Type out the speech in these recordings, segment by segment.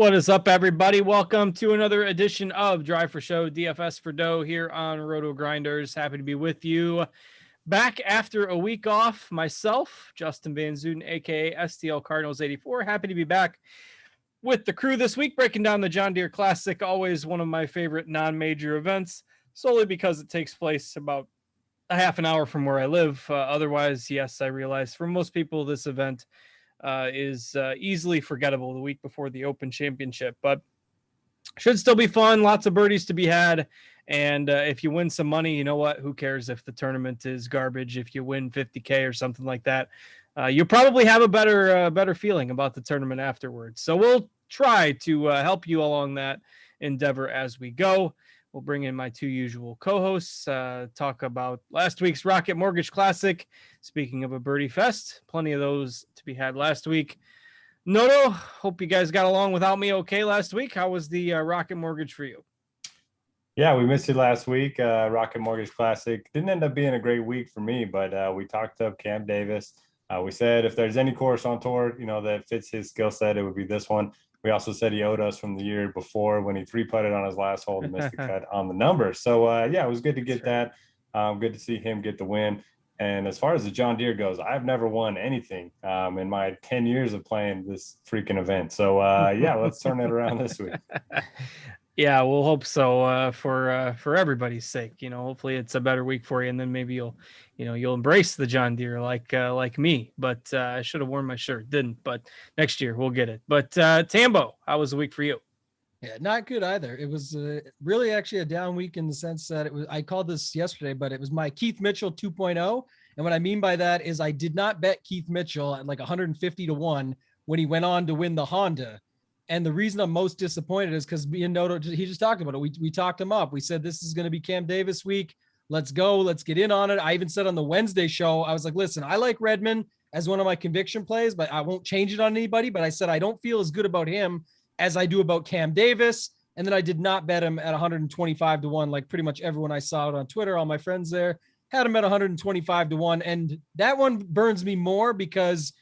What is up, everybody? Welcome to another edition of Drive for Show, DFS for Dough here on Rotogrinders. Happy to be with you. Back after a week off, myself, Justin Van Zuiden, aka STL Cardinals 84. Happy to be back with the crew this week, breaking down the John Deere Classic, always one of my favorite non-major events, solely because it takes place about a half an hour from where I live. Otherwise, yes, I realize for most people, this event is easily forgettable the week before the Open Championship, but should still be fun. Lots of birdies to be had. And if you win some money, you know what? Who cares if the tournament is garbage? If you win 50K or something like that, you'll probably have a better feeling about the tournament afterwards. So we'll try to help you along that endeavor as we go. We'll bring in my two usual co-hosts, talk about last week's Rocket Mortgage Classic. Speaking of a birdie fest, plenty of those to be had last week. Noto, hope you guys got along without me okay last week. How was the Rocket Mortgage for you? Yeah, we missed it last week. Rocket Mortgage Classic didn't end up being a great week for me, but we talked up Cam Davis. We said if there's any course on tour, that fits his skill set, it would be this one. We also said he owed us from the year before when he three-putted on his last hole to miss the cut on the number. So, yeah, it was good to get that. Good to see him get the win. And as far as the John Deere goes, I've never won anything in my 10 years of playing this freaking event. So, yeah, let's turn it around this week. Yeah, we'll hope so for everybody's sake. Hopefully it's a better week for you, and then maybe you'll embrace the John Deere like me. But I should have worn my shirt, didn't. But next year we'll get it. But Tambo, how was the week for you? Yeah, not good either. It was really actually a down week in the sense that I called this yesterday, but it was my Keith Mitchell 2.0. And what I mean by that is I did not bet Keith Mitchell at like 150-1 when he went on to win the Honda. And the reason I'm most disappointed is because me and Noto, he just talked about it. We talked him up. We said, this is going to be Cam Davis week. Let's go. Let's get in on it. I even said on the Wednesday show, I was like, listen, I like Redmond as one of my conviction plays, but I won't change it on anybody. But I said, I don't feel as good about him as I do about Cam Davis. And then I did not bet him at 125-1, like pretty much everyone I saw it on Twitter, all my friends there had him at 125-1. And that one burns me more because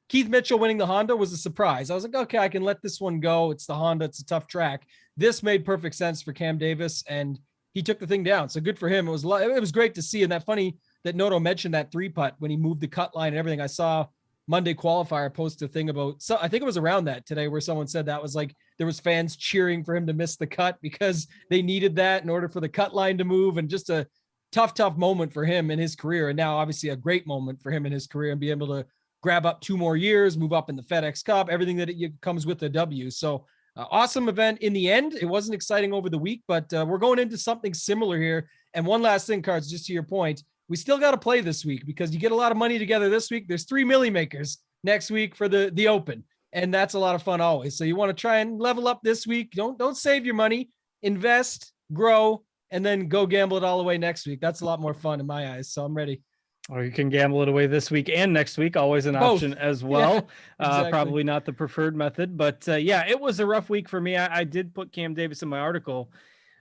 Keith Mitchell winning the Honda was a surprise. I was like, okay, I can let this one go. It's the Honda. It's a tough track. This made perfect sense for Cam Davis, and he took the thing down. So good for him. It was great to see. And that funny that Noto mentioned that three putt when he moved the cut line and everything. I saw Monday Qualifier post a thing about, so I think it was around that today where someone said that was like, there was fans cheering for him to miss the cut because they needed that in order for the cut line to move, and just a tough moment for him in his career. And now obviously a great moment for him in his career and be able to grab up 2 more years, move up in the FedEx Cup, everything that comes with the W. So awesome event in the end. It wasn't exciting over the week, but we're going into something similar here. And one last thing, Cards, just to your point, we still got to play this week because you get a lot of money together this week. There's 3 milli makers next week for the Open, and that's a lot of fun always. So you want to try and level up this week. Don't save your money, invest, grow, and then go gamble it all away next week. That's a lot more fun in my eyes. So I'm ready. Or you can gamble it away this week and next week, always an option as well. Yeah, exactly. Probably not the preferred method, but yeah, it was a rough week for me. I did put Cam Davis in my article.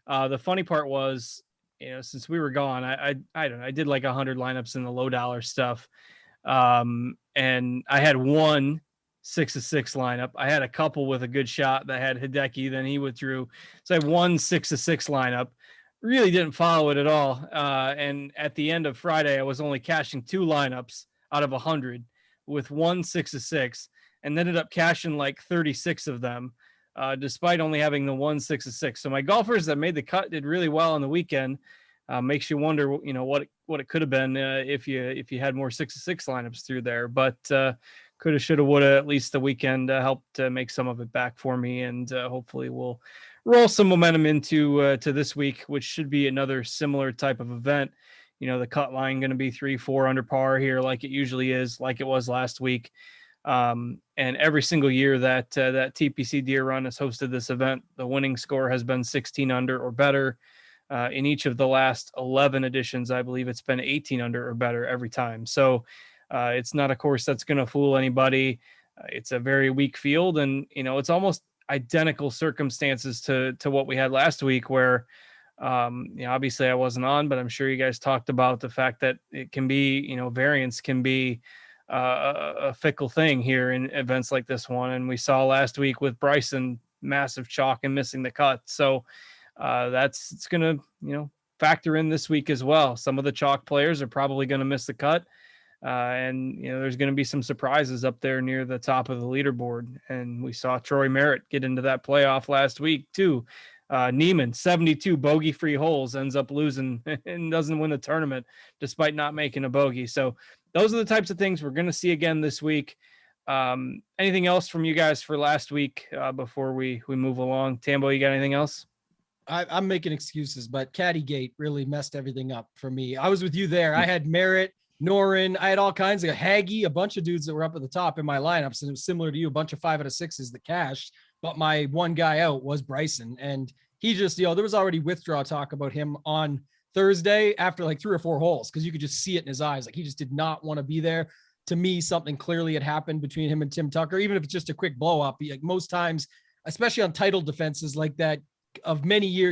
The funny part was, since we were gone, I don't know, I did like 100 lineups in the low dollar stuff. And I had one 6-6 lineup. I had a couple with a good shot that had Hideki, then he withdrew. So I had one 6-6 lineup. Really didn't follow it at all. And at the end of Friday, I was only cashing 2 lineups out of 100 with one 6-6, and ended up cashing like 36 of them, despite only having the one 6-6. So my golfers that made the cut did really well on the weekend. Makes you wonder, what it could have been if you had more 6-6 lineups through there. But coulda, shoulda, woulda. At least the weekend helped make some of it back for me, and hopefully we'll roll some momentum into to this week, which should be another similar type of event. The cut line going to be 3-4 under par here, like it usually is, like it was last week. And every single year that that TPC Deere Run has hosted this event, the winning score has been 16 under or better. In each of the last 11 editions, I believe it's been 18 under or better every time. So it's not a course that's going to fool anybody. It's a very weak field, and it's almost identical circumstances to what we had last week, where obviously I wasn't on, but I'm sure you guys talked about the fact that it can be, variance can be a fickle thing here in events like this one. And we saw last week with Bryson, massive chalk and missing the cut. So it's going to, factor in this week as well. Some of the chalk players are probably going to miss the cut. And there's going to be some surprises up there near the top of the leaderboard. And we saw Troy Merritt get into that playoff last week too. Neiman, 72 bogey-free holes, ends up losing and doesn't win the tournament despite not making a bogey. So those are the types of things we're going to see again this week. Anything else from you guys for last week before we move along? Tambo, you got anything else? I'm making excuses, but Caddygate really messed everything up for me. I was with you there. I had Merritt, Norin, I had all kinds of Haggy, a bunch of dudes that were up at the top in my lineup. So it was similar to you, a bunch of 5 out of 6s that cashed. But my one guy out was Bryson. And he just, there was already withdrawal talk about him on Thursday after like 3 or 4 holes, because you could just see it in his eyes. Like he just did not want to be there. To me, something clearly had happened between him and Tim Tucker, even if it's just a quick blow up. Like most times, especially on title defenses like that,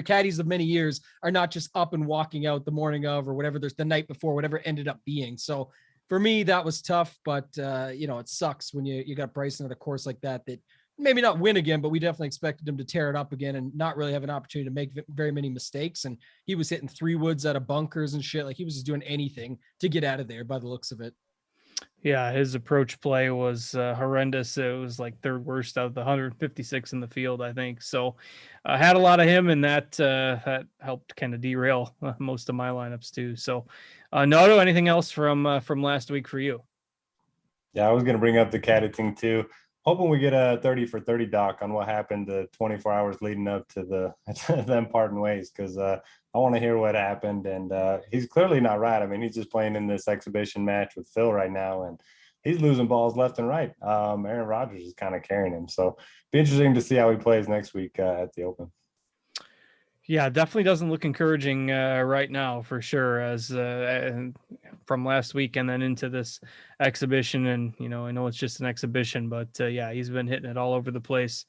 caddies of many years are not just up and walking out the morning of or whatever, there's the night before, whatever it ended up being. So for me, that was tough, but it sucks when you got Bryson at a course like that maybe not win again, but we definitely expected him to tear it up again and not really have an opportunity to make very many mistakes. And he was hitting 3 woods out of bunkers and shit. Like he was just doing anything to get out of there by the looks of it. Yeah, his approach play was horrendous. It was like 3rd worst out of the 156 in the field, I think. So I had a lot of him, and that helped kind of derail most of my lineups too. So Noto, anything else from last week for you? Yeah, I was going to bring up the caddy thing too. Hoping we get a 30 for 30 doc on what happened the 24 hours leading up to them parting ways, because I want to hear what happened. And he's clearly not right. I mean, he's just playing in this exhibition match with Phil right now, and he's losing balls left and right. Aaron Rodgers is kind of carrying him. So be interesting to see how he plays next week at the Open. Yeah, definitely doesn't look encouraging right now for sure, as from last week and then into this exhibition. And, I know it's just an exhibition, but yeah, he's been hitting it all over the place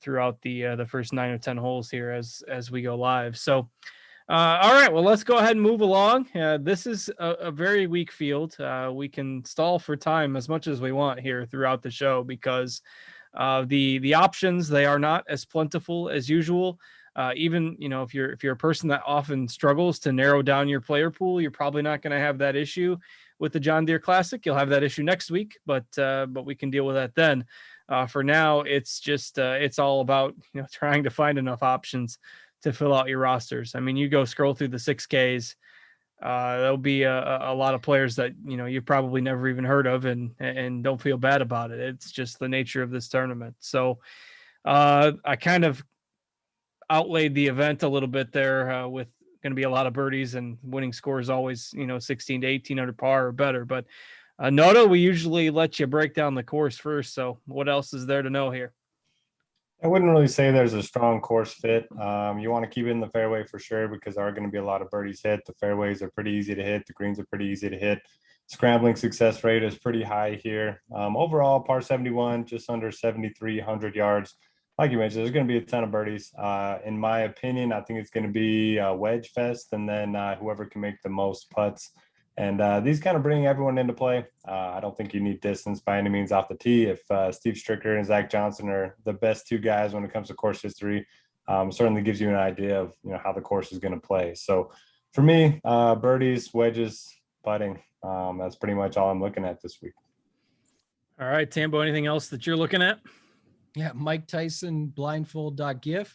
throughout the first 9 or 10 holes here as we go live. So, all right, well, let's go ahead and move along. This is a very weak field. We can stall for time as much as we want here throughout the show, because the options, they are not as plentiful as usual. Even, if you're a person that often struggles to narrow down your player pool, you're probably not going to have that issue with the John Deere Classic. You'll have that issue next week, but we can deal with that then. For now, it's just it's all about trying to find enough options to fill out your rosters. I mean, you go scroll through the 6Ks. There'll be a lot of players that you've probably never even heard of, and don't feel bad about it. It's just the nature of this tournament. So I kind of outlaid the event a little bit there with going to be a lot of birdies, and winning scores always 16 to 18 under par or better. But Noto, we usually let you break down the course first. So what else is there to know here? I wouldn't really say there's a strong course fit. You want to keep it in the fairway for sure, because there are going to be a lot of birdies hit. The fairways are pretty easy to hit. The greens are pretty easy to hit. Scrambling success rate is pretty high here. Overall, par 71, just under 7,300 yards. Like you mentioned, there's going to be a ton of birdies. In my opinion, I think it's going to be a wedge fest, and then whoever can make the most putts. And these kind of bring everyone into play. I don't think you need distance by any means off the tee. If Steve Stricker and Zach Johnson are the best 2 guys when it comes to course history, certainly gives you an idea of how the course is going to play. So for me, birdies, wedges, putting. That's pretty much all I'm looking at this week. All right, Tambo, anything else that you're looking at? Yeah, Mike Tyson blindfold.gif,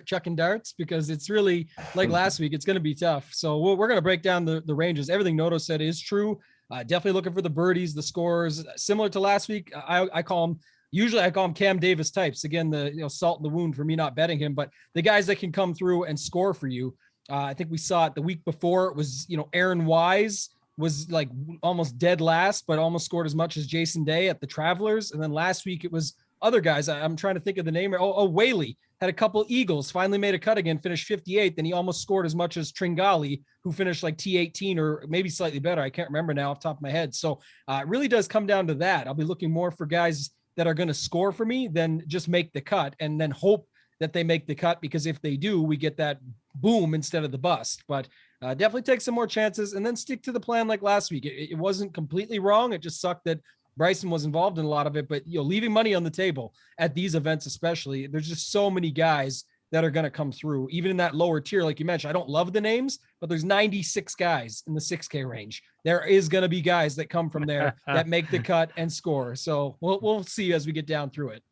chucking darts, because it's really like last week. It's going to be tough. So we're going to break down the ranges. Everything Noto said is true. Definitely looking for the birdies, the scores. Similar to last week, I call them, usually I call them Cam Davis types. Again, the salt in the wound for me not betting him, but the guys that can come through and score for you. I think we saw it the week before. It was, Aaron Wise was like almost dead last, but almost scored as much as Jason Day at the Travelers. And then last week it was other guys. I'm trying to think of the name. Whaley had a couple Eagles, finally made a cut again, finished 58th. Then he almost scored as much as Tringali, who finished like T18 or maybe slightly better. I can't remember now off the top of my head. So it really does come down to that. I'll be looking more for guys that are going to score for me than just make the cut, and then hope that they make the cut, because if they do, we get that boom instead of the bust. But definitely take some more chances and then stick to the plan like last week. It wasn't completely wrong. It just sucked that Bryson was involved in a lot of it, but leaving money on the table at these events, especially, there's just so many guys that are going to come through, even in that lower tier. Like you mentioned, I don't love the names, but there's 96 guys in the 6K range. There is going to be guys that come from there that make the cut and score. So we'll see as we get down through it.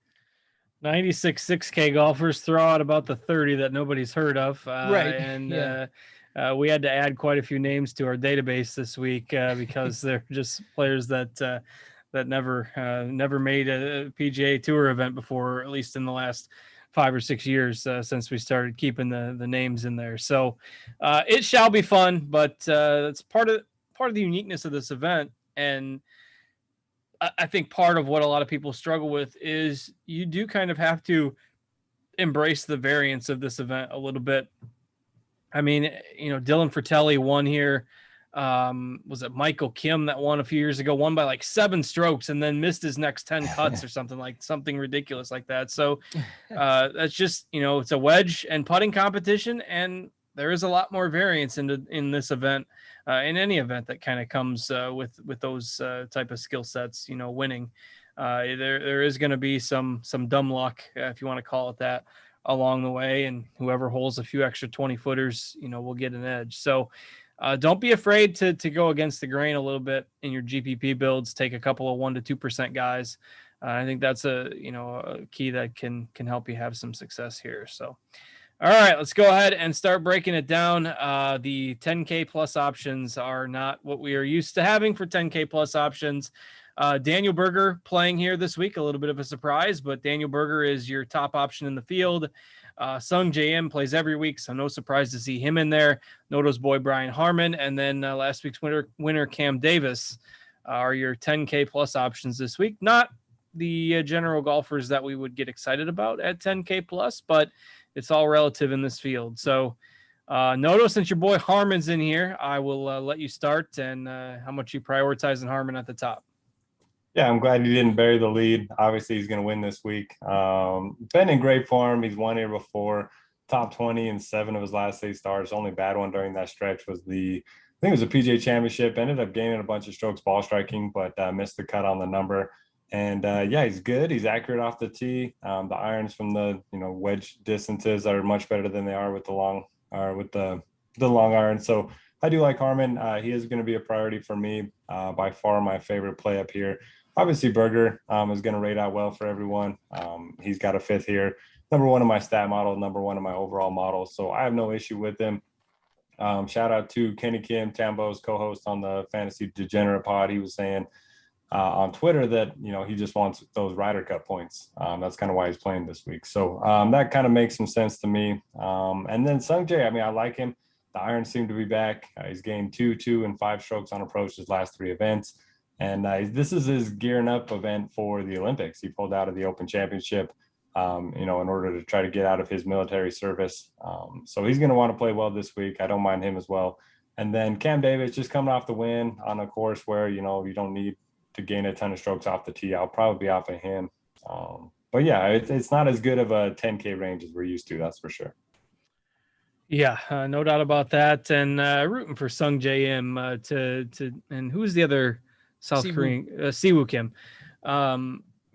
96 6K golfers, throw out about the 30 that nobody's heard of. Right. And we had to add quite a few names to our database this week because they're just players that never made a PGA Tour event before, at least in the last 5 or 6 years since we started keeping the names in there. So it shall be fun, but it's part of the uniqueness of this event. And I think part of what a lot of people struggle with is you do kind of have to embrace the variance of this event a little bit. I mean, Dylan Fratelli won here. Was it Michael Kim that won a few years ago, won by like 7 strokes and then missed his next 10 cuts or something ridiculous like that. So that's just, it's a wedge and putting competition, and there is a lot more variance in this event, in any event that kind of comes with those type of skill sets, winning. There is going to be some dumb luck, if you want to call it that, along the way, and whoever holds a few extra 20 footers, will get an edge. So don't be afraid to go against the grain a little bit in your GPP builds. Take a couple of 1% to 2% guys. I think that's a key that can help you have some success here. So, all right, let's go ahead and start breaking it down. The 10K plus options are not what we are used to having for 10K plus options. Daniel Berger playing here this week, a little bit of a surprise, but Daniel Berger is your top option in the field. Sungjae plays every week, so no surprise to see him in there. Noto's boy Brian Harmon, and then last week's winner Cam Davis are your 10K plus options this week. Not the general golfers that we would get excited about at 10K plus, but it's all relative in this field. So Noto, since your boy Harmon's in here, I will let you start, and how much you prioritize in Harmon at the top. Yeah, I'm glad he didn't bury the lead. Obviously, he's going to win this week. Been in great form. He's won here before. Top 20 in 7 of his last 8 starts. Only bad one during that stretch was I think it was a PGA Championship. Ended up gaining a bunch of strokes ball striking, but missed the cut on the number. And he's good. He's accurate off the tee. The irons from the wedge distances are much better than they are with the long iron. So I do like Harmon. He is going to be a priority for me. By far my favorite play up here. Obviously, Berger is going to rate out well for everyone. He's got a 5th here. Number 1 in my stat model, number 1 in my overall model. So I have no issue with him. Shout out to Kenny Kim, Tambo's co-host on the Fantasy Degenerate Pod. He was saying on Twitter that, he just wants those Ryder Cup points. That's kind of why he's playing this week. So that kind of makes some sense to me. And then Sungjae, I like him. The irons seem to be back. He's gained 2, 2, and 5 strokes on approach his last 3 events. And this is his gearing up event for the Olympics. He pulled out of the Open Championship, in order to try to get out of his military service. So he's going to want to play well this week. I don't mind him as well. And then Cam Davis just coming off the win on a course where, you don't need to gain a ton of strokes off the tee. I'll probably be off of him. But yeah, it's not as good of a 10K range as we're used to. That's for sure. Yeah, no doubt about that. And rooting for Sungjae to and who's the other South Korean, Siwoo Kim,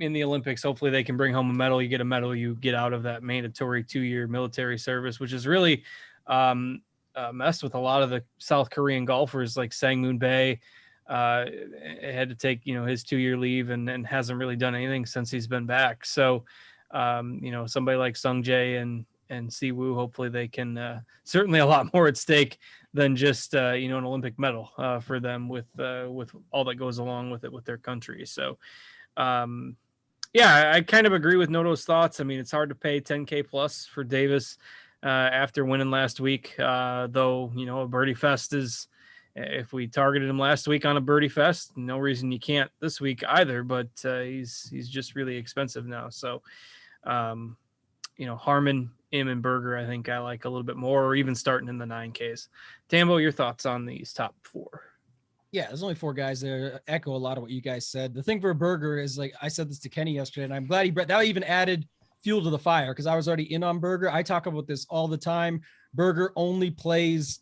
in the Olympics. Hopefully they can bring home a medal. You get a medal, you get out of that mandatory 2-year military service, which is really messed with a lot of the South Korean golfers, like Sang-moon Bae. Had to take, his 2-year leave and hasn't really done anything since he's been back. So, somebody like Sungjae and Siwoo. Hopefully they can, certainly a lot more at stake than just, an Olympic medal for them with all that goes along with it with their country. So, I kind of agree with Noto's thoughts. I mean, it's hard to pay 10K plus for Davis after winning last week, though, a birdie fest is, if we targeted him last week on a birdie fest, no reason you can't this week either, but he's just really expensive now. So, Harmon, Im, and Berger, I think I like a little bit more, or even starting in the 9Ks. Tambo, your thoughts on these top 4? Yeah, there's only 4 guys there. Echo a lot of what you guys said. The thing for Berger is, like I said this to Kenny yesterday, and I'm glad that even added fuel to the fire because I was already in on Berger. I talk about this all the time. Berger only plays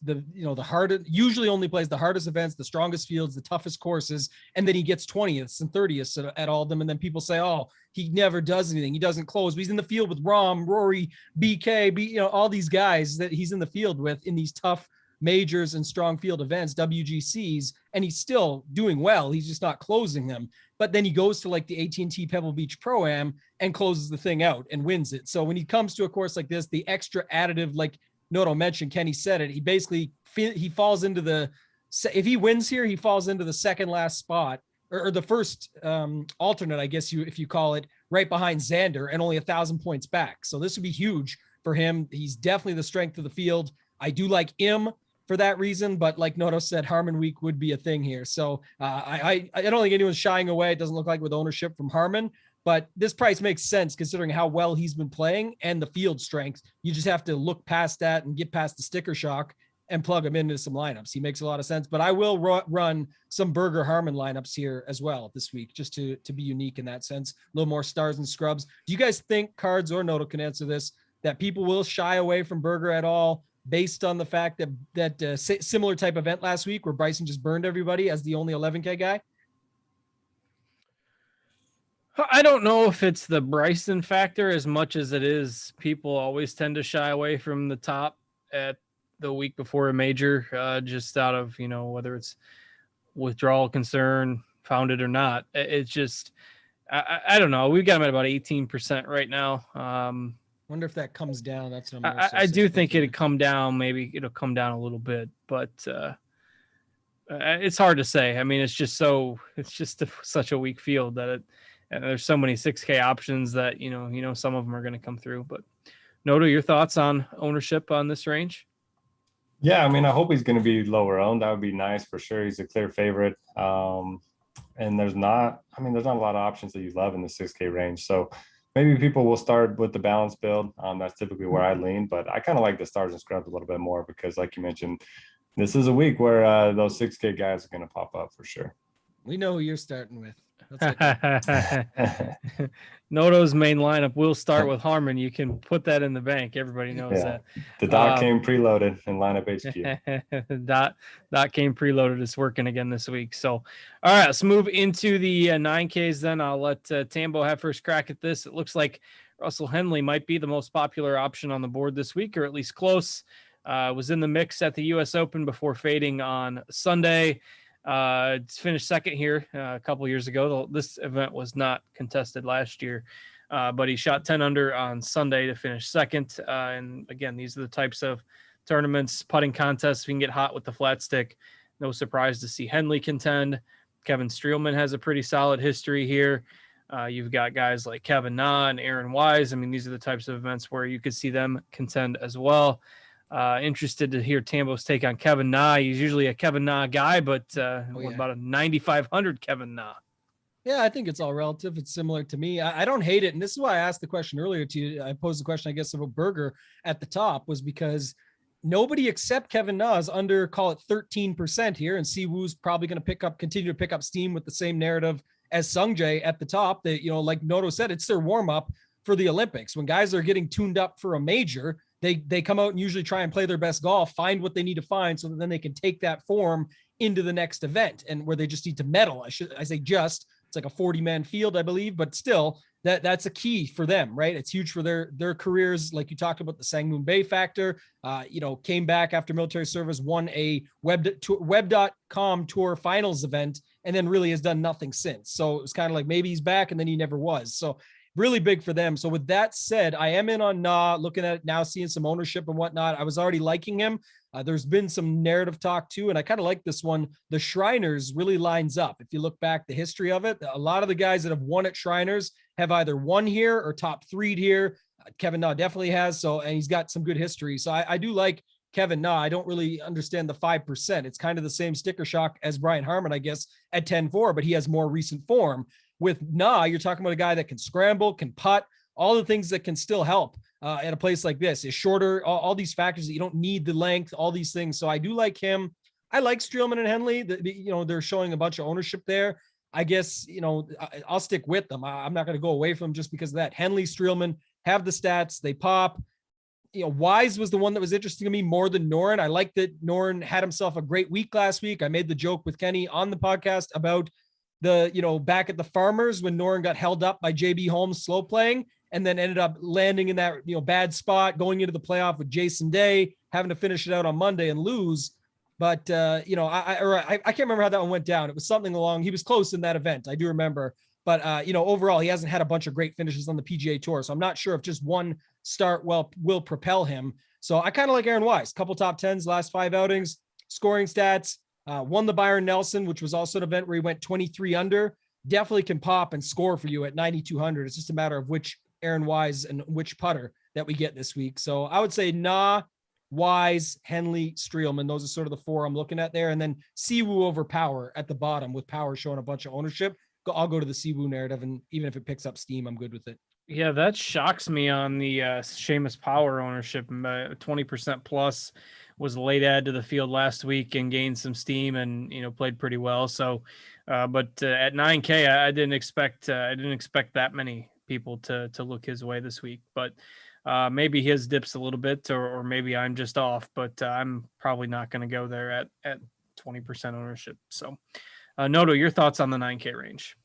usually only plays the hardest events, the strongest fields, the toughest courses, and then he gets 20th and 30th at all of them. And then people say, oh, he never does anything. He doesn't close, but he's in the field with Rahm, Rory, BK, all these guys that he's in the field with in these tough majors and strong field events, WGCs, and he's still doing well. He's just not closing them. But then he goes to like the AT&T Pebble Beach Pro-Am and closes the thing out and wins it. So when he comes to a course like this, the extra additive, like Noto mentioned, Kenny said it, he falls into if he wins here, he falls into the second last spot or the first alternate, I guess if you call it, right behind Xander and only 1,000 points back. So this would be huge for him. He's definitely the strength of the field. I do like him for that reason, but like Noto said, Harmon week would be a thing here. So I don't think anyone's shying away. It doesn't look like with ownership from Harmon, but this price makes sense considering how well he's been playing and the field strength. You just have to look past that and get past the sticker shock and plug him into some lineups. He makes a lot of sense, but I will run some Berger Harmon lineups here as well this week, just to be unique in that sense. A little more stars and scrubs. Do you guys think, Cards or Noto can answer this, that people will shy away from Berger at all based on the fact that similar type event last week where Bryson just burned everybody as the only 11K guy? I don't know if it's the Bryson factor as much as it is people always tend to shy away from the top at the week before a major, just out of, whether it's withdrawal concern, founded or not. It's just, I don't know. We've got him at about 18% right now. Wonder if that comes down. That's what I do think it'd come down. Maybe it'll come down a little bit, but it's hard to say. I mean, it's just such a weak field that and there's so many 6K options that, some of them are going to come through. But Noto, your thoughts on ownership on this range? Yeah, I mean, I hope he's going to be lower owned. That would be nice for sure. He's a clear favorite. And there's not a lot of options that you love in the 6K range. So maybe people will start with the balance build. That's typically where I lean, but I kind of like the stars and scrubs a little bit more because, like you mentioned, this is a week where those 6K guys are going to pop up for sure. We know who you're starting with. Noto's main lineup will start with Harmon. You can put that in the bank. Everybody knows that. The dot came preloaded in lineup HQ. dot came preloaded. It's working again this week. So, all right, let's move into the 9Ks then. I'll let Tambo have first crack at this. It looks like Russell Henley might be the most popular option on the board this week, or at least close. Was in the mix at the U.S. Open before fading on Sunday. Finished second here a couple years ago. This event was not contested last year, but he shot 10 under on Sunday to finish second. And again, these are the types of tournaments, putting contests. If you can get hot with the flat stick, no surprise to see Henley contend. Kevin Streelman has a pretty solid history here. You've got guys like Kevin Na and Aaron Wise. I mean, these are the types of events where you could see them contend as well. Interested to hear Tambo's take on Kevin Na. He's usually a Kevin Na guy, but what about a 9,500 Kevin Na? Yeah, I think it's all relative. It's similar to me. I don't hate it. And this is why I asked the question earlier to you. I posed the question, I guess, about Berger at the top was because nobody except Kevin Na is under, call it 13% here. And Siwoo's probably going to continue to pick up steam with the same narrative as Sungjae at the top that, like Noto said, it's their warm up for the Olympics. When guys are getting tuned up for a major, they come out and usually try and play their best golf, find what they need to find so that then they can take that form into the next event and where they just need to medal. I say just, it's like a 40-man field, I believe, but still that's a key for them, right? It's huge for their careers. Like you talked about the Sangmoon Bay factor, came back after military service, won a web.com tour finals event, and then really has done nothing since. So it was kind of like maybe he's back and then he never was. So really big for them. So with that said, I am in on Na, looking at it now, seeing some ownership and whatnot. I was already liking him. There's been some narrative talk too, and I kind of like this one. The Shriners really lines up. If you look back the history of it, a lot of the guys that have won at Shriners have either won here or top 3'd here. Kevin Na definitely has. So, and he's got some good history. So I do like Kevin Na. I don't really understand the 5%. It's kind of the same sticker shock as Brian Harmon, I guess, at 10-4, but he has more recent form. With Na, you're talking about a guy that can scramble, can putt, all the things that can still help at a place like this. Is shorter, all these factors that you don't need the length, all these things. So I do like him. I like Streelman and Henley. They're showing a bunch of ownership there. I guess, I'll stick with them. I'm not going to go away from them just because of that. Henley, Streelman have the stats. They pop. Wise was the one that was interesting to me more than Noren. I like that Noren had himself a great week last week. I made the joke with Kenny on the podcast about back at the Farmers when Noren got held up by JB Holmes slow playing and then ended up landing in that, bad spot going into the playoff with Jason Day, having to finish it out on Monday and lose. But, I can't remember how that one went down. It was something along, he was close in that event. I do remember, but overall he hasn't had a bunch of great finishes on the PGA Tour. So I'm not sure if just one start will propel him. So I kind of like Aaron Wise, couple top 10s, last 5 outings, scoring stats, won the Byron Nelson, which was also an event where he went 23 under. Definitely can pop and score for you at 9,200. It's just a matter of which Aaron Wise and which putter that we get this week. So I would say Na, Wise, Henley, Streelman. Those are sort of the 4 I'm looking at there. And then Siwoo over Power at the bottom, with Power showing a bunch of ownership. I'll go to the Siwoo narrative, and even if it picks up steam, I'm good with it. Yeah, that shocks me on the Seamus Power ownership. 20% plus was a late add to the field last week and gained some steam and played pretty well. So, but at 9K, I didn't expect that many people to look his way this week. But maybe his dips a little bit, or maybe I'm just off. But I'm probably not going to go there at 20% ownership. So, Noto, your thoughts on the 9K range?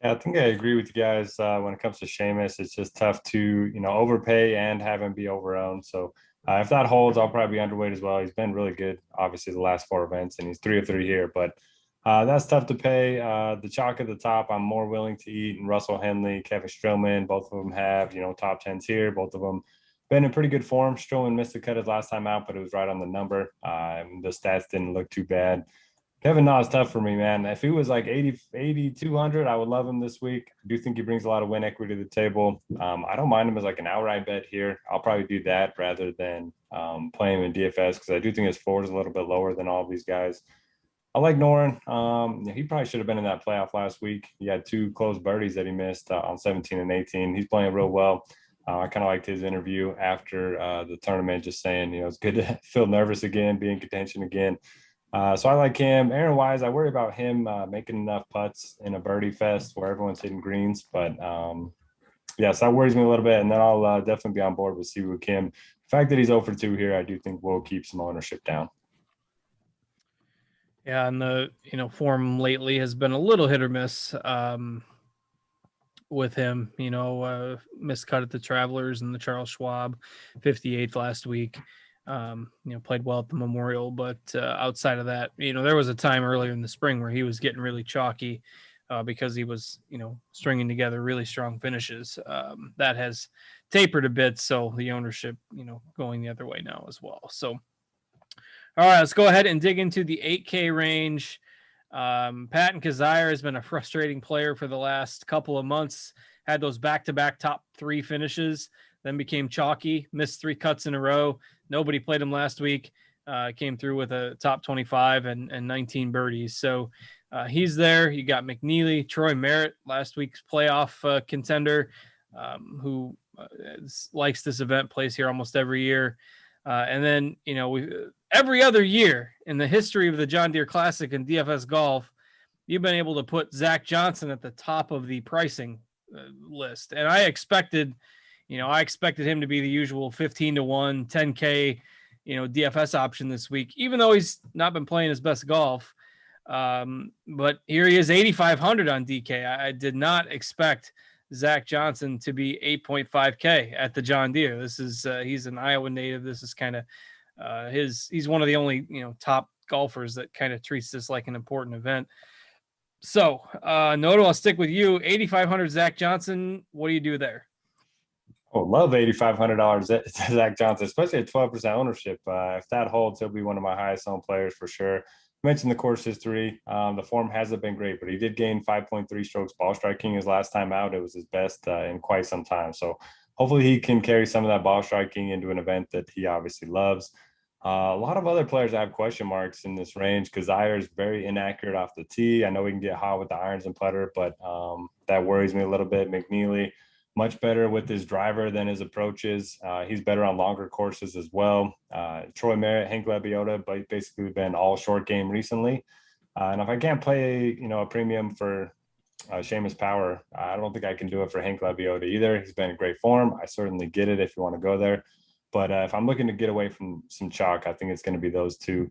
Yeah, I think I agree with you guys when it comes to Seamus. It's just tough to, overpay and have him be overowned. So if that holds, I'll probably be underweight as well. He's been really good, obviously, the last 4 events, and he's 3 of 3 here. But that's tough to pay. The chalk at the top, I'm more willing to eat. And Russell Henley, Kevin Streelman, both of them have, top 10s here. Both of them been in pretty good form. Streelman missed the cut his last time out, but it was right on the number. The stats didn't look too bad. Kevin Na is tough for me, man. If he was like 8,200, I would love him this week. I do think he brings a lot of win equity to the table. I don't mind him as like an outright bet here. I'll probably do that rather than playing him in DFS, because I do think his floor is a little bit lower than all of these guys. I like Noren. He probably should have been in that playoff last week. He had 2 close birdies that he missed on 17 and 18. He's playing real well. I kind of liked his interview after the tournament, just saying, it's good to feel nervous again, be in contention again. So I like him. Aaron Wise, I worry about him making enough putts in a birdie fest where everyone's hitting greens. But, so that worries me a little bit. And then I'll definitely be on board with Siwoo Kim. The fact that he's 0 for 2 here, I do think will keep some ownership down. Yeah, and the form lately has been a little hit or miss with him. Missed cut at the Travelers and the Charles Schwab, 58th last week. Played well at the Memorial, but outside of that, there was a time earlier in the spring where he was getting really chalky because he was, stringing together really strong finishes. That has tapered a bit, so the ownership, going the other way now as well. So, all right, let's go ahead and dig into the 8K range. Patton Kizzire has been a frustrating player for the last couple of months. Had those back-to-back top 3 finishes, then became chalky, missed 3 cuts in a row. Nobody played him last week. Came through with a top 25 and 19 birdies. So he's there. You got McNeely, Troy Merritt, last week's playoff contender, who likes this event, plays here almost every year. And then, every other year in the history of the John Deere Classic and DFS golf, you've been able to put Zach Johnson at the top of the pricing list. And I expected him to be the usual 15-1, 10K, DFS option this week, even though he's not been playing his best golf. But here he is, 8,500 on DK. I did not expect Zach Johnson to be 8.5K at the John Deere. This is he's an Iowa native. This is kind of he's one of the only top golfers that kind of treats this like an important event. So, Noto, I'll stick with you. 8,500 Zach Johnson. What do you do there? Oh, love $8,500 Zach Johnson, especially at 12% ownership. If that holds, he'll be one of my highest owned players for sure. Mentioned the course history. The form hasn't been great, but he did gain 5.3 strokes ball striking his last time out. It was his best in quite some time. So hopefully he can carry some of that ball striking into an event that he obviously loves. A lot of other players have question marks in this range because Zaire is very inaccurate off the tee. I know we can get hot with the irons and putter, but that worries me a little bit. McNeely, much better with his driver than his approaches. He's better on longer courses as well. Troy Merritt, Hank Lebioda, but basically been all short game recently. And if I can't play, a premium for Seamus Power, I don't think I can do it for Hank Lebioda either. He's been in great form. I certainly get it if you want to go there. But if I'm looking to get away from some chalk, I think it's going to be those two.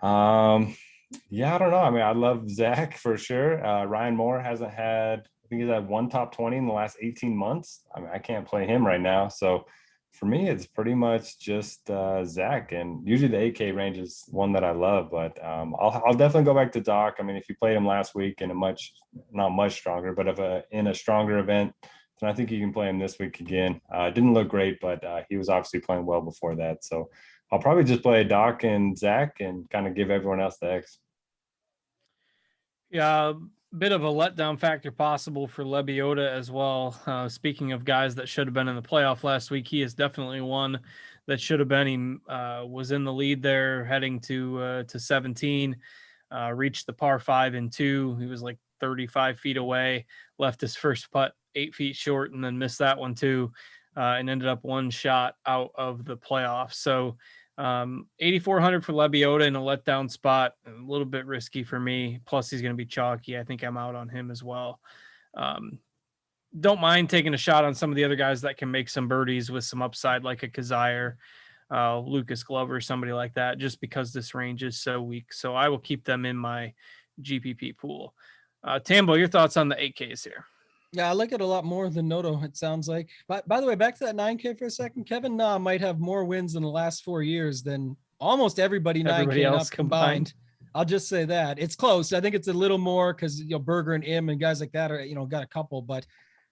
Yeah, I don't know. I mean, I love Zach for sure. Ryan Moore hasn't had, I think he's had one top 20 in the last 18 months. I mean, I can't play him right now. So for me, it's pretty much just Zach. And usually the 8K range is one that I love, but I'll definitely go back to Doc. I mean, if you played him last week in a not much stronger, but in a stronger event, then I think you can play him this week again. Didn't look great, but he was obviously playing well before that. So I'll probably just play Doc and Zach and kind of give everyone else the X. Yeah, bit of a letdown factor possible for Lebioda as well. Speaking of guys that should have been in the playoff last week, he is definitely one that should have been. He was in the lead there heading to 17, reached the par 5 in 2. He was like 35 feet away, left his first putt 8 feet short, and then missed that one too, and ended up one shot out of the playoffs. So 8,400 for Lebioda in a letdown spot, a little bit risky for me. Plus he's going to be chalky. I think I'm out on him as well. Don't mind taking a shot on some of the other guys that can make some birdies with some upside, like a Kazire, Lucas Glover, somebody like that, just because this range is so weak. So I will keep them in my GPP pool. Tambo, your thoughts on the 8Ks here? Yeah, I like it a lot more than Noto, it sounds like. But by the way, back to that 9K for a second, Kevin Na might have more wins in the last 4 years than almost everybody 9K else combined. I'll just say that. It's close. I think it's a little more because, Berger and Im and guys like that are, got a couple, but,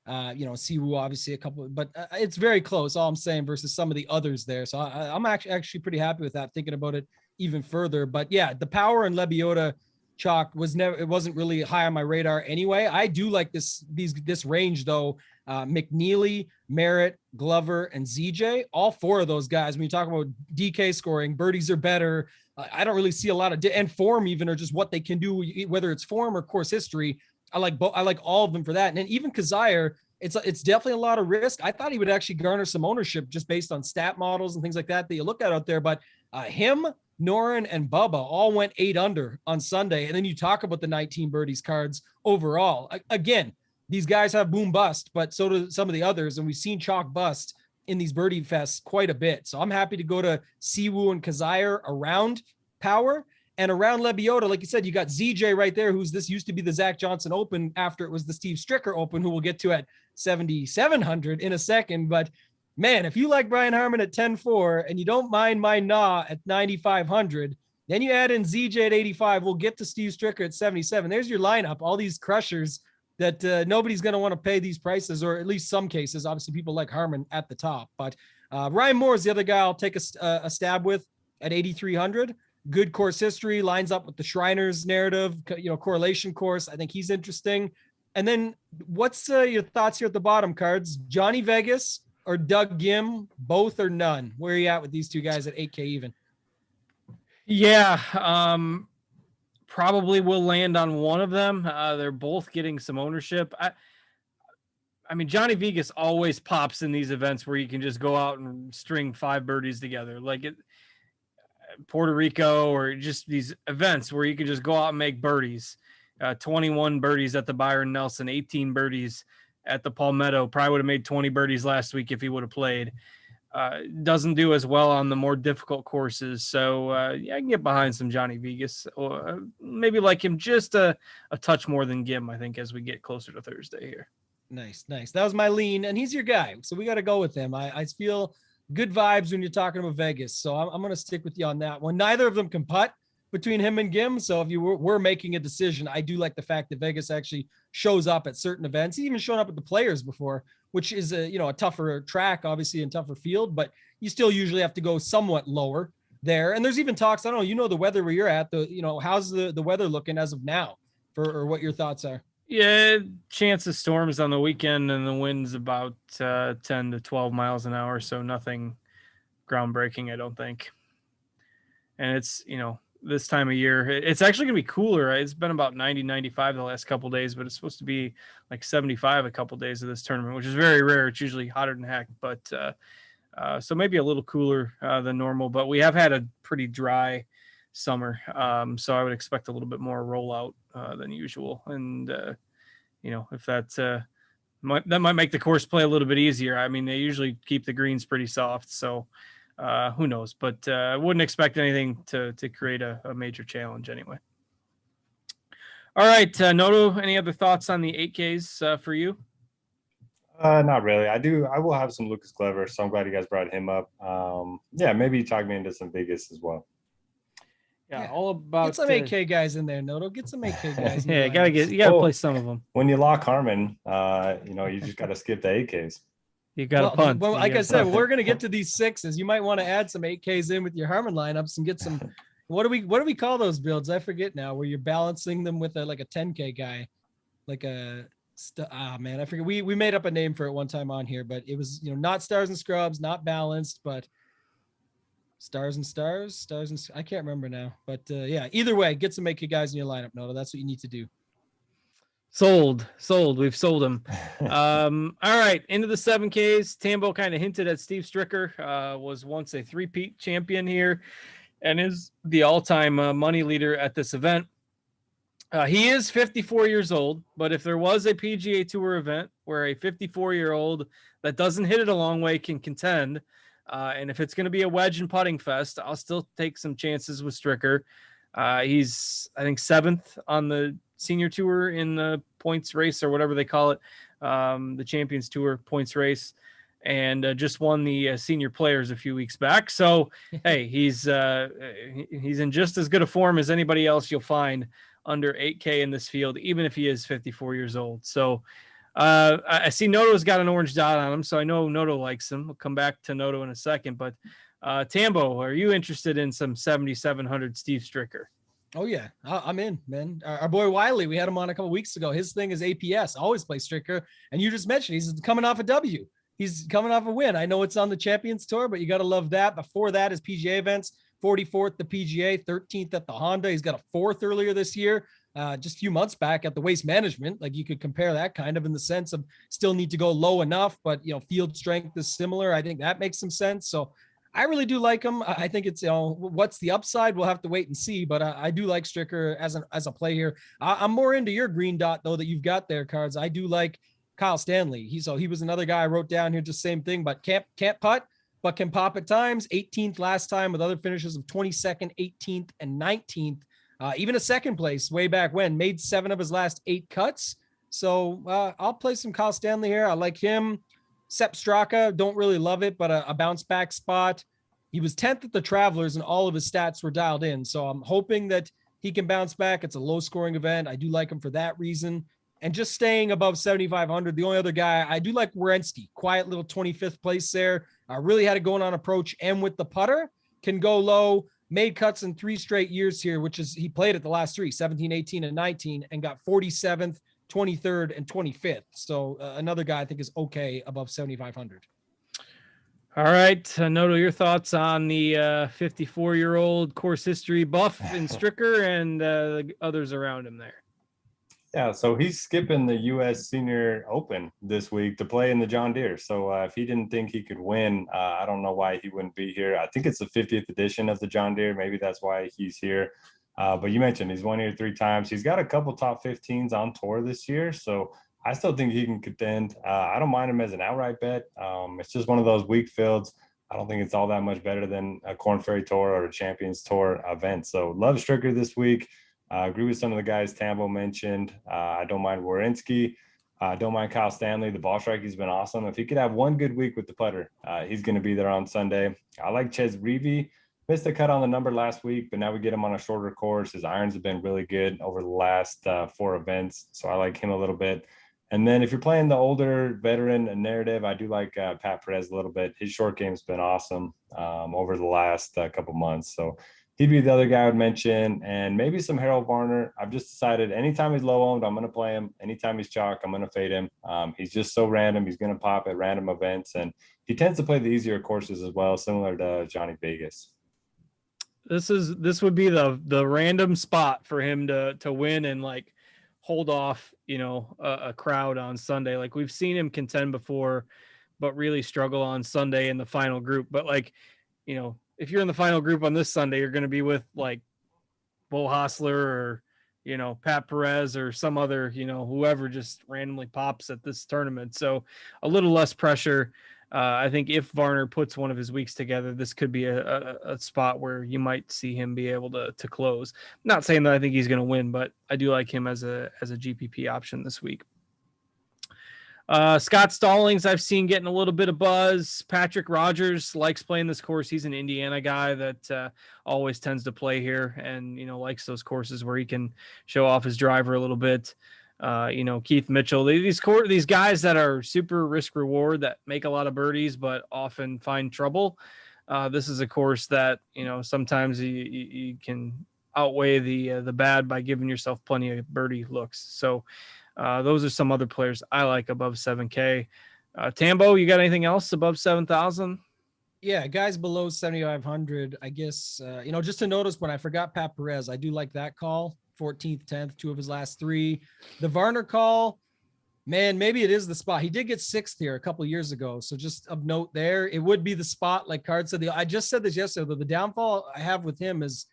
Siwoo obviously a couple, but it's very close, all I'm saying, versus some of the others there. So I'm actually pretty happy with that, thinking about it even further. But yeah, the Power and Lebioda chalk it wasn't really high on my radar anyway. I do like this range though. McNeely, Merritt, Glover, and ZJ, all 4 of those guys, when you talk about DK scoring, birdies are better. I don't really see a lot of and form even, or just what they can do, whether it's form or course history. I like all of them for that. And then even Kazire, it's definitely a lot of risk. I thought he would actually garner some ownership just based on stat models and things like that you look at out there. But him, Noren, and Bubba all went 8 under on Sunday. And then you talk about the 19 birdies cards overall. Again, these guys have boom bust, but so do some of the others. And we've seen chalk bust in these birdie fests quite a bit. So I'm happy to go to Siwoo and Kazire around Power. And around Lebioda, like you said, you got ZJ right there, this used to be the Zach Johnson Open after it was the Steve Stricker Open, who we'll get to at 7,700 in a second. But man, if you like Brian Harman at 10-4 and you don't mind my Na at 9,500, then you add in ZJ at 85. We'll get to Steve Stricker at 77. There's your lineup. All these crushers that nobody's going to want to pay these prices, or at least some cases. Obviously, people like Harman at the top. But Ryan Moore is the other guy I'll take a stab with at 8,300. Good course history, lines up with the Shriners narrative, correlation course. I think he's interesting. And then what's your thoughts here at the bottom, cards? Johnny Vegas or Doug Gim, both or none? Where are you at with these two guys at 8K even? Yeah, probably will land on one of them. They're both getting some ownership. I mean, Johnny Vegas always pops in these events where you can just go out and string 5 birdies together, like Puerto Rico, or just these events where you can just go out and make birdies. 21 birdies at the Byron Nelson, 18 birdies at the Palmetto. Probably would have made 20 birdies last week if he would have played. Doesn't do as well on the more difficult courses. So yeah, I can get behind some Johnny Vegas, or maybe like him just a touch more than Gim, I think, as we get closer to Thursday here. Nice. That was my lean, and he's your guy, so we got to go with him. I feel good vibes when you're talking about Vegas, so I'm going to stick with you on that one. Neither of them can putt, between him and Gim. So if you were making a decision, I do like the fact that Vegas actually shows up at certain events. He's even shown up at the Players before, which is a tougher track, obviously, and tougher field, but you still usually have to go somewhat lower there. And there's even talks, I don't know, the weather where you're at, how's the weather looking as of now or what your thoughts are? Yeah, chance of storms on the weekend, and the wind's about 10 to 12 miles an hour, so nothing groundbreaking, I don't think. And it's, this time of year, it's actually going to be cooler. Right? It's been about 90, 95 the last couple of days, but it's supposed to be like 75 a couple of days of this tournament, which is very rare. It's usually hotter than heck, but so maybe a little cooler than normal, but we have had a pretty dry summer. So I would expect a little bit more rollout than usual. And, if that might make the course play a little bit easier. I mean, they usually keep the greens pretty soft, so who knows, but I wouldn't expect anything to create a major challenge anyway. All right, Noto, any other thoughts on the 8Ks for you? Not really. I will have some Lucas Glover, so I'm glad you guys brought him up. Maybe talk me into some Vegas as well. Yeah, all about get some AK guys in there, Noto. Get some AK guys. Yeah, you gotta play some of them. When you lock Harmon, you just gotta skip the AKs. You gotta punt. Well, like I said, we're gonna get to these 6s. You might want to add some 8Ks in with your Harmon lineups and get some. What do we call those builds? I forget now. Where you're balancing them with like a 10K guy, like a. Man, I forget. We made up a name for it one time on here, but it was not stars and scrubs, not balanced, but stars and stars. I can't remember now, but either way, get some AK guys in your lineup, Noto. That's what you need to do. Sold. We've sold them. All right, into the 7Ks. Tambo kind of hinted at Steve Stricker, was once a three-peat champion here and is the all-time money leader at this event. He is 54 years old, but if there was a PGA Tour event where a 54-year-old that doesn't hit it a long way can contend, and if it's going to be a wedge and putting fest, I'll still take some chances with Stricker. He's, I think, 7th on the senior tour in the points race or whatever they call it, the Champions Tour points race, and just won the senior players a few weeks back. So, hey, he's in just as good a form as anybody else you'll find under 8K in this field, even if he is 54 years old. So I see Noto's got an orange dot on him, so I know Noto likes him. We'll come back to Noto in a second, but Tambo, are you interested in some 7,700 Steve Stricker? Oh yeah, I'm in, man. Our boy Wiley, we had him on a couple weeks ago. His thing is APS, always play Stricker. And you just mentioned he's coming off a W. He's coming off a win. I know it's on the Champions Tour, but you got to love that. Before that is PGA events. 44th the PGA, 13th at the Honda. He's got a 4th earlier this year, just a few months back at the Waste Management. Like you could compare that kind of in the sense of still need to go low enough, but field strength is similar. I think that makes some sense. So I really do like him. I think it's, what's the upside? We'll have to wait and see, but I do like Stricker as a play here. I'm more into your green dot though, that you've got there, Cards. I do like Kyle Stanley. He was another guy I wrote down here, just same thing, but can't putt, but can pop at times. 18th last time with other finishes of 22nd, 18th, and 19th. Even a second place way back when. Made 7 of his last 8 cuts. So I'll play some Kyle Stanley here. I like him. Sepp Straka, don't really love it, but a bounce back spot. He was 10th at the Travelers and all of his stats were dialed in. So I'm hoping that he can bounce back. It's a low scoring event. I do like him for that reason. And just staying above 7,500. The only other guy, I do like Werenski. Quiet little 25th place there. Really had it going on approach and with the putter. Can go low. Made cuts in 3 straight years here, which is he played at the last 3, 17, 18, and 19, and got 47th, 23rd, and 25th. So another guy I think is okay above 7,500. All right, Noto, your thoughts on the 54-year-old course history buff in Stricker and the others around him there? Yeah, so he's skipping the U.S. Senior Open this week to play in the John Deere. So if he didn't think he could win, I don't know why he wouldn't be here. I think it's the 50th edition of the John Deere. Maybe that's why he's here. But you mentioned he's won here 3 times. He's got a couple top 15s on tour this year. So I still think he can contend. I don't mind him as an outright bet. It's just one of those weak fields. I don't think it's all that much better than a Korn Ferry Tour or a Champions Tour event. So love Stricker this week. Agree with some of the guys Tambo mentioned. I don't mind Werenski. Don't mind Kyle Stanley. The ball strike, he's been awesome. If he could have one good week with the putter, he's going to be there on Sunday. I like Ches Reavie. missed the cut on the number last week, but now we get him on a shorter course. His irons have been really good over the last 4 events, so I like him a little bit. And then if you're playing the older veteran narrative, I do like Pat Perez a little bit. His short game's been awesome over the last couple months. So he'd be the other guy I would mention, and maybe some Harold Varner. I've just decided anytime he's low owned, I'm going to play him. Anytime he's chalk, I'm going to fade him. He's just so random. He's going to pop at random events, and he tends to play the easier courses as well, similar to Johnny Vegas. This would be the random spot for him to win and like hold off, a crowd on Sunday. Like we've seen him contend before, but really struggle on Sunday in the final group. But like, if you're in the final group on this Sunday, you're going to be with like Bo Hostler or, Pat Perez or some other, whoever just randomly pops at this tournament. So a little less pressure. I think if Varner puts one of his weeks together, this could be a spot where you might see him be able to close. Not saying that I think he's going to win, but I do like him as a GPP option this week. Scott Stallings, I've seen getting a little bit of buzz. Patrick Rogers likes playing this course. He's an Indiana guy that always tends to play here and, likes those courses where he can show off his driver a little bit. Keith Mitchell, these guys that are super risk reward that make a lot of birdies, but often find trouble. This is a course that, sometimes you can outweigh the bad by giving yourself plenty of birdie looks. So those are some other players I like above 7K. Tambo, you got anything else above 7,000? Yeah, guys below 7,500, I guess, just to notice when I forgot Pat Perez, I do like that call. 14th, 10th, 2 of his last 3. The Varner call, man, maybe it is the spot. He did get 6th here a couple of years ago. So just of note there, it would be the spot like Card said. I just said this yesterday, though. The downfall I have with him is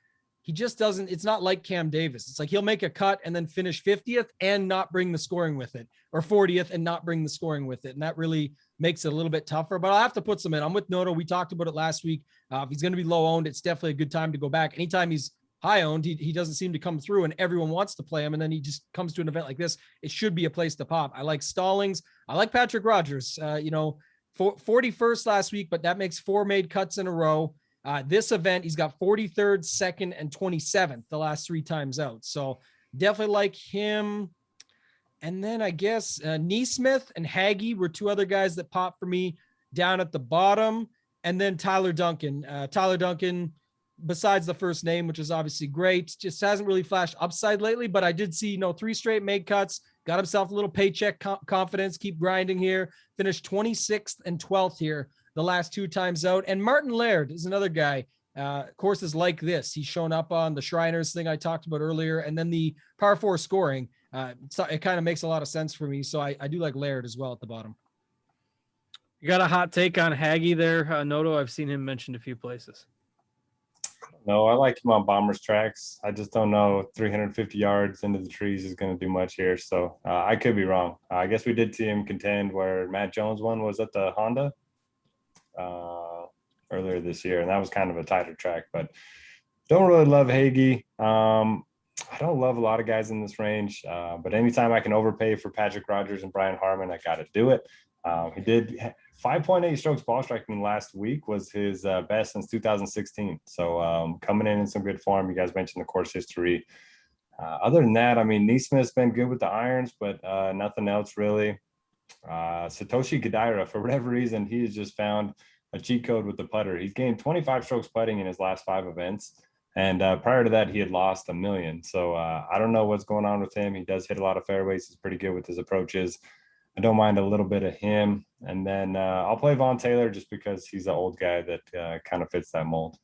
he just doesn't, it's not like Cam Davis. It's like he'll make a cut and then finish 50th and not bring the scoring with it, or 40th and not bring the scoring with it. And that really makes it a little bit tougher, but I'll have to put some in. I'm with Noto. We talked about it last week. If he's going to be low owned, it's definitely a good time to go back. Anytime he's high owned, he doesn't seem to come through and everyone wants to play him. And then he just comes to an event like this. It should be a place to pop. I like Stallings. I like Patrick Rogers, 41st last week, but that makes 4 made cuts in a row. This event, he's got 43rd, 2nd, and 27th the last 3 times out. So definitely like him. And then I guess Neesmith and Haggy were 2 other guys that popped for me down at the bottom. And then Tyler Duncan. Tyler Duncan, besides the first name, which is obviously great, just hasn't really flashed upside lately, but I did see, 3 straight made cuts, got himself a little paycheck confidence, keep grinding here, finished 26th and 12th here the last 2 times out. And Martin Laird is another guy, courses like this. He's shown up on the Shriners thing I talked about earlier, and then the par 4 scoring. It kind of makes a lot of sense for me. So I do like Laird as well at the bottom. You got a hot take on Haggy there, Noto? I've seen him mentioned a few places. No, I like him on Bombers tracks. I just don't know 350 yards into the trees is going to do much here. So I could be wrong. I guess we did see him contend where Matt Jones won, was at the Honda earlier this year. And that was kind of a tighter track, but don't really love Hagee. I don't love a lot of guys in this range, but anytime I can overpay for Patrick Rogers and Brian Harman, I got to do it. He did 5.8 strokes ball striking last week was his best since 2016. So coming in some good form. You guys mentioned the course history. Other than that, I mean, Neesmith's been good with the irons, but nothing else really. Satoshi Kodaira, for whatever reason, he has just found a cheat code with the putter. He's gained 25 strokes putting in his last 5 events. And prior to that, he had lost $1 million. So I don't know what's going on with him. He does hit a lot of fairways. He's pretty good with his approaches. I don't mind a little bit of him. And then I'll play Vaughn Taylor just because he's an old guy that kind of fits that mold.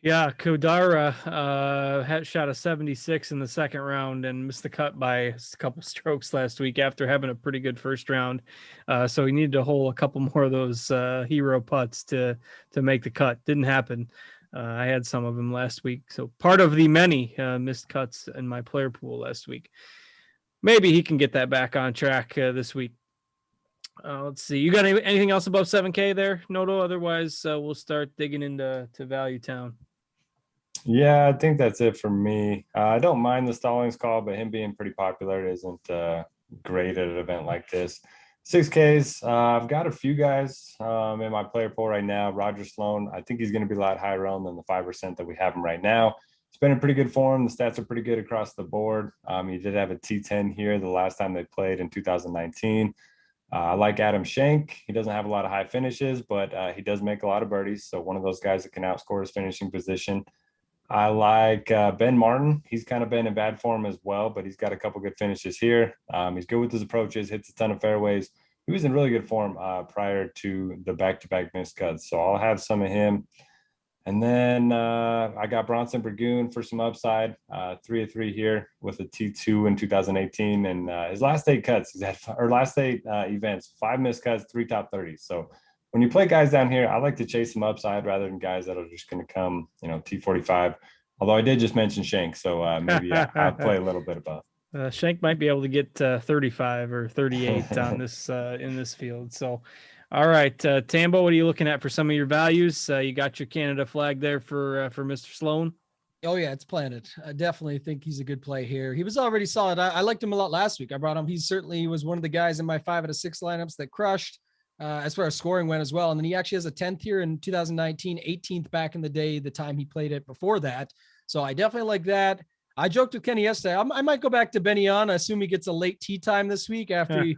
Yeah, Kodara had shot a 76 in the second round and missed the cut by a couple strokes last week after having a pretty good first round. So he needed to hole a couple more of those hero putts to make the cut. Didn't happen. I had some of them last week. So part of the many missed cuts in my player pool last week. Maybe he can get that back on track this week. Let's see. You got anything else above 7K there, Noto? Otherwise, we'll start digging into Value Town. Yeah, I think that's it for me. I don't mind the Stallings call, but him being pretty popular isn't great at an event like this. 6Ks. I've got a few guys in my player pool right now. Roger Sloane, I think he's going to be a lot higher owned than the 5% that we have him right now. It's been in pretty good form. The stats are pretty good across the board. He did have a T10 here the last time they played in 2019. I like Adam Schenk. He doesn't have a lot of high finishes, but he does make a lot of birdies. So one of those guys that can outscore his finishing position. I like Ben Martin. He's kind of been in bad form as well, but he's got a couple good finishes here. He's good with his approaches, hits a ton of fairways. He was in really good form prior to the back-to-back missed cuts. So I'll have some of him. And then I got Bronson Burgoon for some upside, 3 of 3 here with a T2 in 2018. And his last 8 cuts, he's had, or last 8 events, 5 missed cuts, 3 top 30s. So when you play guys down here, I like to chase some upside rather than guys that are just going to come, T45. Although I did just mention Shank, so maybe I'll play a little bit of both. Shank might be able to get 35 or 38 on this in this field. So, all right, Tambo, what are you looking at for some of your values? You got your Canada flag there for Mr. Sloane. Oh yeah, it's planted. I definitely think he's a good play here. He was already solid. I liked him a lot last week. I brought him. He certainly was one of the guys in my 5 out of 6 lineups that crushed. As far as scoring went as well. And then he actually has a 10th here in 2019, 18th back in the day, the time he played it before that. So I definitely like that. I joked with Kenny yesterday. I might go back to Benny on. I assume he gets a late tee time this week after he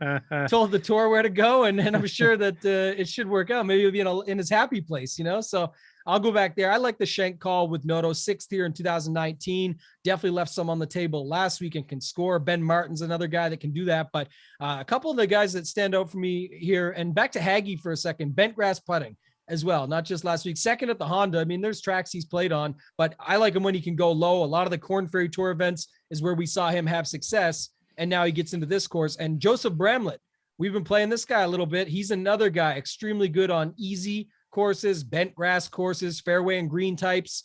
told the tour where to go. And I'm sure that it should work out. Maybe he'll be in his happy place, So I'll go back there. I like the Shank call with Noto, 6th here in 2019. Definitely left some on the table last week and can score. Ben Martin's another guy that can do that. But a couple of the guys that stand out for me here, and back to Haggy for a second, bent grass putting as well, not just last week. 2nd at the Honda. I mean, there's tracks he's played on, but I like him when he can go low. A lot of the Corn Ferry Tour events is where we saw him have success, and now he gets into this course. And Joseph Braml, we've been playing this guy a little bit. He's another guy extremely good on easy courses, bent grass courses, fairway and green types.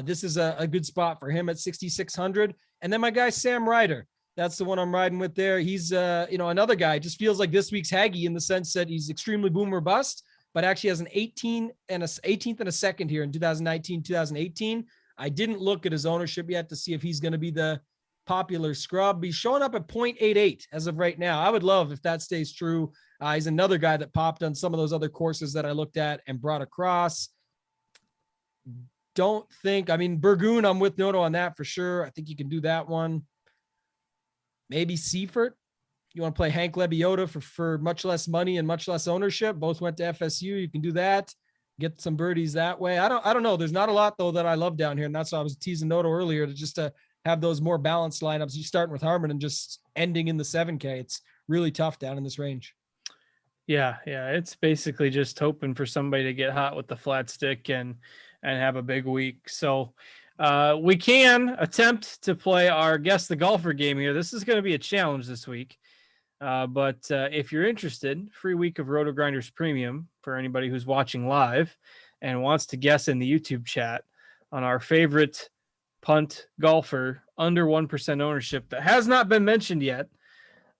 This is a good spot for him at 6,600. And then my guy, Sam Ryder. That's the one I'm riding with there. He's, another guy. Just feels like this week's Haggy in the sense that he's extremely boom or bust, but actually has an 18th and a 2nd here in 2019, 2018. I didn't look at his ownership yet to see if he's going to be the popular scrub. He's showing up at 0.88 as of right now. I would love if that stays true. He's another guy that popped on some of those other courses that I looked at and brought across. Burgoon, I'm with Noto on that for sure. I think you can do that one. Maybe Seifert. You want to play Hank Lebioda for much less money and much less ownership. Both went to FSU. You can do that. Get some birdies that way. I don't know. There's not a lot though that I love down here. And that's why I was teasing Noto earlier to have those more balanced lineups. You starting with Harmon and just ending in the 7K. It's really tough down in this range. Yeah. It's basically just hoping for somebody to get hot with the flat stick and have a big week. So we can attempt to play our Guess the Golfer game here. This is going to be a challenge this week. But if you're interested, free week of Rotogrinders Premium for anybody who's watching live and wants to guess in the YouTube chat on our favorite punt golfer under 1% ownership that has not been mentioned yet.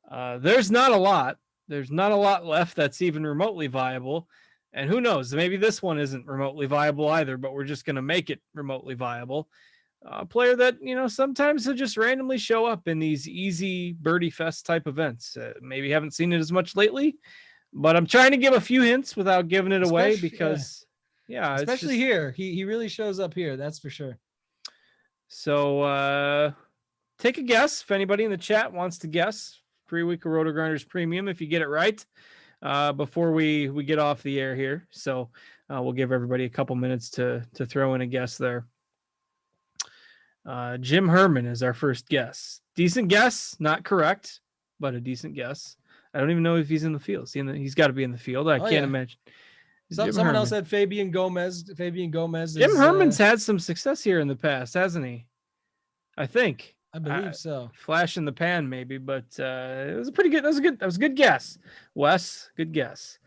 There's not a lot. There's not a lot left that's even remotely viable. And who knows, maybe this one isn't remotely viable either, but we're just going to make it remotely viable. A player that, sometimes he'll just randomly show up in these easy birdie fest type events. Maybe haven't seen it as much lately, but I'm trying to give a few hints without giving it away because, especially here, he really shows up here. That's for sure. So take a guess if anybody in the chat wants to guess. Free week of Rotogrinders Premium if you get it right before we get off the air here. So we'll give everybody a couple minutes to throw in a guess there. Jim Herman is our first guess. Decent guess, not correct, but a decent guess. I don't even know if he's in the field. He's got to be in the field. I can't imagine. Someone else had Fabian Gomez. Jim Herman's had some success here in the past, hasn't he? I think. I believe so. Flash in the pan, maybe, but it was a pretty good. That was a good guess. Wes, good guess.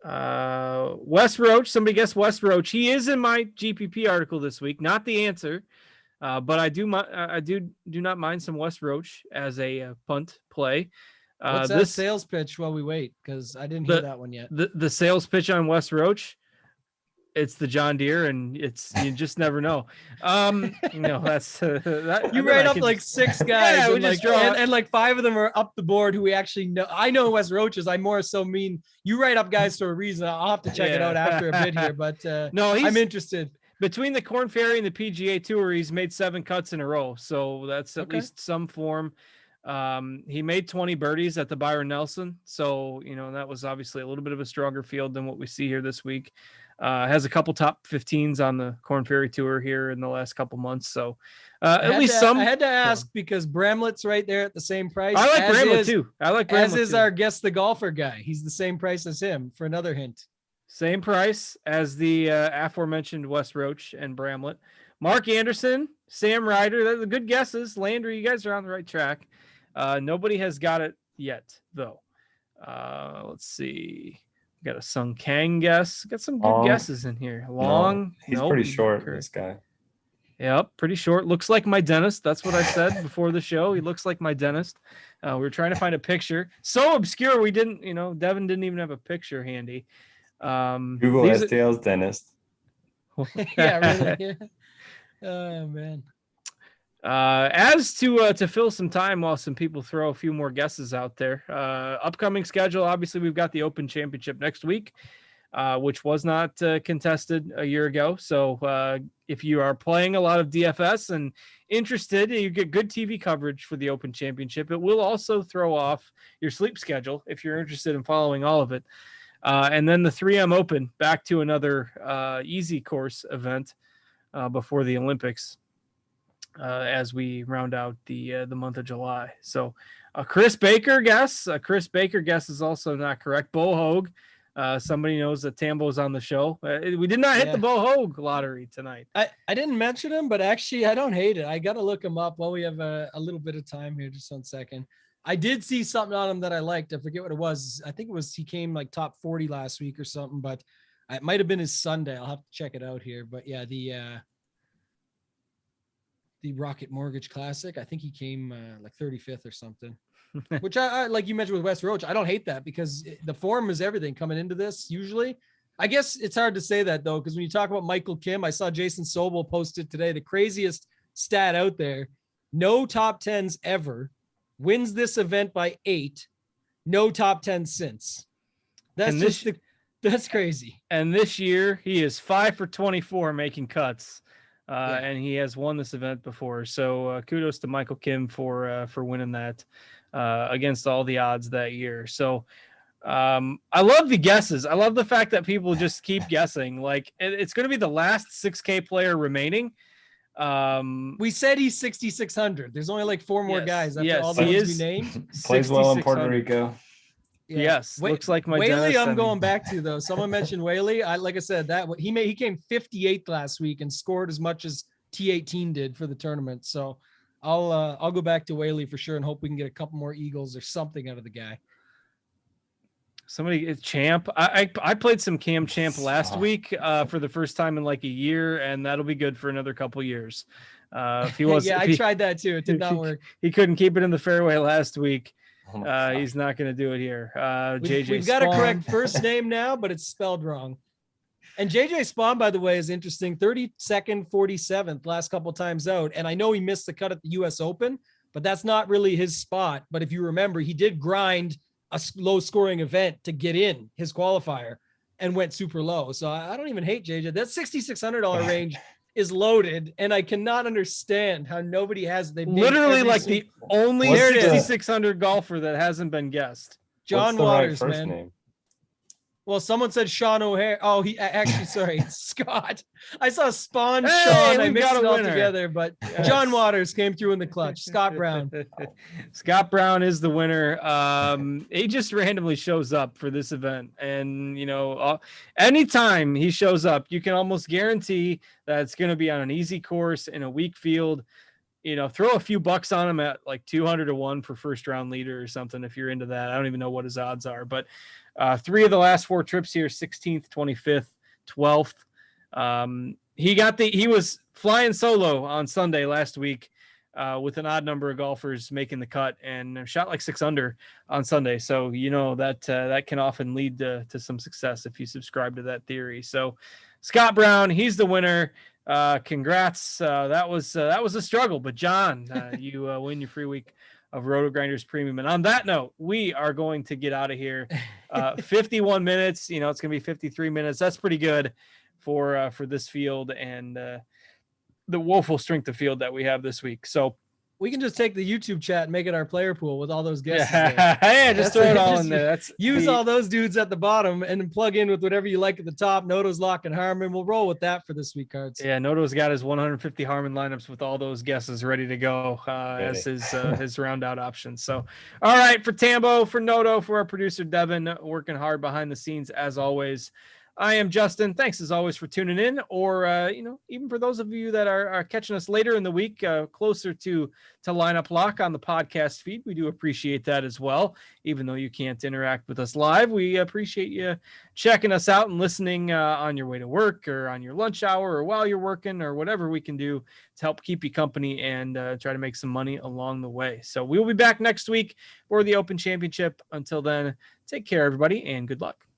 Wes Roach. Somebody guessed Wes Roach. He is in my GPP article this week. Not the answer. But I do not mind some Wes Roach as a punt play. What's that sales pitch while we wait? Because I didn't hear that one yet. The sales pitch on Wes Roach. it's the John Deere, and you just never know. That's that, You write up like 6 guys, and like and like 5 of them are up the board who we actually know. I know Wes Roaches. I more so mean you write up guys for a reason. I'll have to check it out after a bit here, but no, I'm interested. Between the Corn Ferry and the PGA Tour, he's made 7 cuts in a row, so that's at least some form. He made 20 birdies at the Byron Nelson, so that was obviously a little bit of a stronger field than what we see here this week. Has a couple top 15s on the Corn Ferry Tour here in the last couple months, so at least some. I had to ask because Bramlet's right there at the same price. I like Bramlet too. As is our Guess the Golfer guy. He's the same price as him. For another hint, same price as the aforementioned Wes Roach and Bramlet. Mark Anderson, Sam Ryder. They're the good guesses. Landry, you guys are on the right track. Nobody has got it yet, though. Let's see. We got a Sung Kang guess. Got some good guesses in here. Long. He's pretty short, this guy. Yep, pretty short. Looks like my dentist. That's what I said before the show. He looks like my dentist. We were trying to find a picture. So obscure, we didn't, Devin didn't even have a picture handy. Google STL's dentist. Yeah, really. Oh, man. As to fill some time while some people throw a few more guesses out there, upcoming schedule, obviously we've got the Open Championship next week, which was not contested a year ago. So if you are playing a lot of DFS and interested, you get good TV coverage for the Open Championship. It will also throw off your sleep schedule if you're interested in following all of it. And then the 3M Open, back to another easy course event before the Olympics. As we round out the month of July. So a Chris Baker guess is also not correct. Bo Hogue. Somebody knows that Tambo's on the show. We did not hit the Bo Hogue lottery tonight. I didn't mention him, but actually I don't hate it. I got to look him up while we have a little bit of time here. Just 1 second. I did see something on him that I liked. I forget what it was. I think it was, he came like top 40 last week or something, but it might've been his Sunday. I'll have to check it out here, but yeah, the Rocket Mortgage Classic. I think he came like 35th or something, which I like you mentioned with Wes Roach. I don't hate that because the form is everything coming into this. Usually, I guess it's hard to say that though, because when you talk about Michael Kim, I saw Jason Sobel posted today, the craziest stat out there, no top 10s ever, wins this event by 8, no top 10 since. That's crazy. And this year he is 5 for 24 making cuts. And he has won this event before. So kudos to Michael Kim for winning that against all the odds that year. So I love the guesses. I love the fact that people just keep guessing. Like it's going to be the last 6K player remaining. We said he's 6,600. There's only like 4 more guys after all the ones we named. Plays well in Puerto Rico. Yeah. Yes, looks like my Whaley. I'm going back to though. Someone mentioned Whaley. Like I said, that he came 58th last week and scored as much as T18 did for the tournament. So I'll go back to Whaley for sure and hope we can get a couple more Eagles or something out of the guy. Somebody Champ. I played some Cam Champ last week for the first time in like a year, and that'll be good for another couple years. If he was, I tried that too. It did not work. He couldn't keep it in the fairway last week. He's not going to do it here. JJ we've got a correct first name now, but it's spelled wrong. And JJ Spawn, by the way, is interesting. 32nd, 47th last couple times out. And I know he missed the cut at the US Open, but that's not really his spot. But if you remember, he did grind a low scoring event to get in his qualifier and went super low. So I don't even hate JJ. That $6,600 range is loaded, and I cannot understand how nobody has. They literally like the only 6,600 golfer that hasn't been guessed. John Waters, man. Name? Well, someone said Sean O'Hare. Oh, he actually, sorry, it's Scott. I saw Spawn Sean. I mixed it all together, but yes. John Waters came through in the clutch. Scott Brown. Scott Brown is the winner. He just randomly shows up for this event. And, anytime he shows up, you can almost guarantee that it's going to be on an easy course in a weak field. Throw a few bucks on him at like 200-1 for first round leader or something. If you're into that, I don't even know what his odds are, but 3 of the last 4 trips here, 16th, 25th, 12th. He was flying solo on Sunday last week. with an odd number of golfers making the cut, and shot like 6 under on Sunday. So, that can often lead to some success if you subscribe to that theory. So Scott Brown, he's the winner. Congrats. That was a struggle, but John, you win your free week of Rotogrinders Premium. And on that note, we are going to get out of here. 51 minutes, it's going to be 53 minutes. That's pretty good for this field and the woeful strength of field that we have this week. So we can just take the YouTube chat and make it our player pool with all those guests. Yeah, just throw it all in there. Use all those dudes at the bottom and then plug in with whatever you like at the top. Noto's, Lock, and Harmon. We'll roll with that for this week, cards. Yeah, Noto's got his 150 Harmon lineups with all those guesses ready to go as his round out options. So, all right, for Tambo, for Noto, for our producer Devin, working hard behind the scenes as always. I am Justin. Thanks as always for tuning in, or even for those of you that are catching us later in the week, closer to lineup lock on the podcast feed. We do appreciate that as well. Even though you can't interact with us live, we appreciate you checking us out and listening on your way to work or on your lunch hour or while you're working or whatever we can do to help keep you company and try to make some money along the way. So we will be back next week for the Open Championship. Until then, take care, everybody, and good luck.